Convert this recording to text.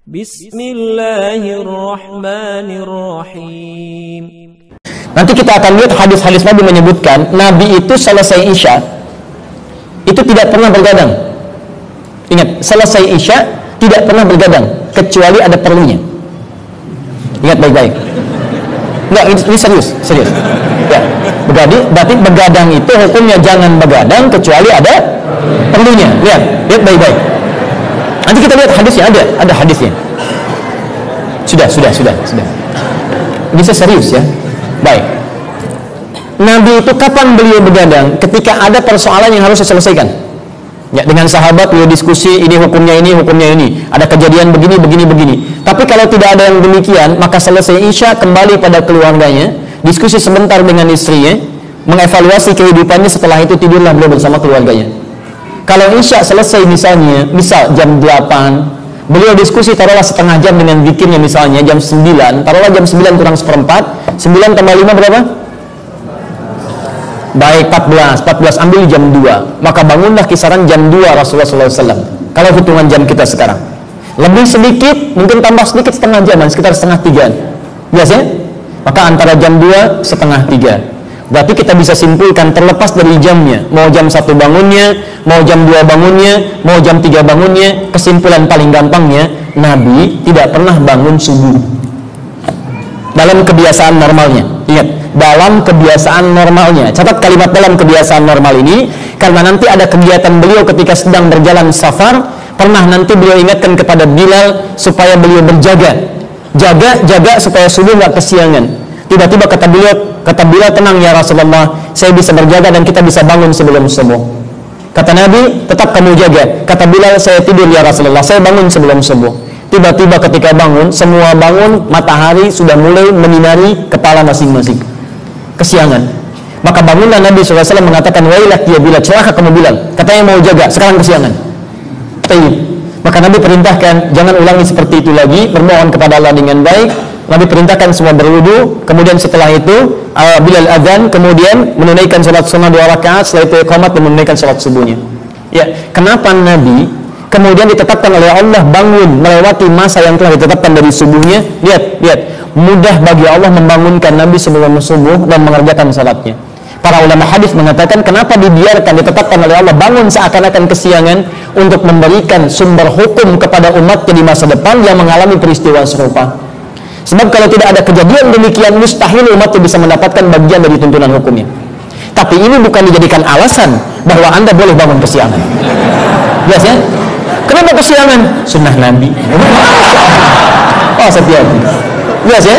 Bismillahirrahmanirrahim. Nanti kita akan lihat hadis-hadis Nabi menyebutkan Nabi itu selesai Isya itu tidak pernah bergadang. Ingat, selesai Isya tidak pernah bergadang kecuali ada perlunya. Ingat baik-baik. Enggak, ini serius. Ya, berarti begadang itu hukumnya jangan begadang kecuali ada perlunya. Lihat baik-baik. Nanti kita lihat hadisnya, ada hadisnya. Sudah. Ini serius ya. Baik. Nabi itu kapan beliau begadang? Ketika ada persoalan yang harus diselesaikan. Ya, dengan sahabat beliau diskusi ini hukumnya ini. Ada kejadian begini. Tapi kalau tidak ada yang demikian, maka selesai Isya kembali pada keluarganya, diskusi sebentar dengan istrinya, mengevaluasi kehidupannya, setelah itu tidurlah beliau bersama keluarganya. Kalau Isya selesai misal jam 8, beliau diskusi taruhlah setengah jam dengan zikirnya misalnya jam 9, taruhlah jam 9 kurang seperempat, 9 tambah 5 berapa? Baik, 14 ambil jam 2, maka bangunlah kisaran jam 2 Rasulullah SAW. Kalau hitungan jam kita sekarang lebih sedikit, mungkin tambah sedikit setengah jam, sekitar setengah 3 biasanya, maka antara jam 2 setengah 3. Berarti kita bisa simpulkan terlepas dari jamnya, mau jam 1 bangunnya, mau jam 2 bangunnya, mau jam 3 bangunnya, kesimpulan paling gampangnya, Nabi tidak pernah bangun subuh dalam kebiasaan normalnya. Ingat, dalam kebiasaan normalnya. Catat kalimat dalam kebiasaan normal ini, karena nanti ada kegiatan beliau ketika sedang berjalan safar, pernah nanti beliau ingatkan kepada Bilal supaya beliau berjaga, jaga supaya subuh nggak kesiangan. Tiba-tiba kata Bilal, tenang ya Rasulullah, saya bisa berjaga dan kita bisa bangun sebelum subuh. Kata Nabi, tetap kamu jaga. Kata Bilal, saya tidur ya Rasulullah, saya bangun sebelum subuh. Tiba-tiba ketika bangun, semua bangun, matahari sudah mulai menyinari kepala masing-masing. Kesiangan. Maka bangunlah Nabi SAW mengatakan, wailak ya Bilal, celaka kamu Bilal, katanya mau jaga, sekarang kesiangan. Maka Nabi perintahkan, jangan ulangi seperti itu lagi, bermohon kepada Allah dengan baik. Nabi perintahkan semua berwudu, kemudian setelah itu Bilal azan, kemudian menunaikan salat sunnah 2 rakaat, setelah itu iqamat dan menunaikan salat subuhnya. Ya, kenapa Nabi kemudian ditetapkan oleh Allah bangun melewati masa yang telah ditetapkan dari subuhnya? Lihat, mudah bagi Allah membangunkan Nabi sebelum subuh dan mengerjakan salatnya. Para ulama hadis mengatakan kenapa dibiarkan ditetapkan oleh Allah bangun seakan-akan kesiangan untuk memberikan sumber hukum kepada umatnya di masa depan yang mengalami peristiwa serupa. Sebab kalau tidak ada kejadian demikian, mustahil umatnya bisa mendapatkan bagian dari tuntunan hukumnya. Tapi ini bukan dijadikan alasan bahwa Anda boleh bangun kesiangan. Jelas ya? Kenapa kesiangan? Sunnah Nabi. Oh, hati-hati. Jelas ya?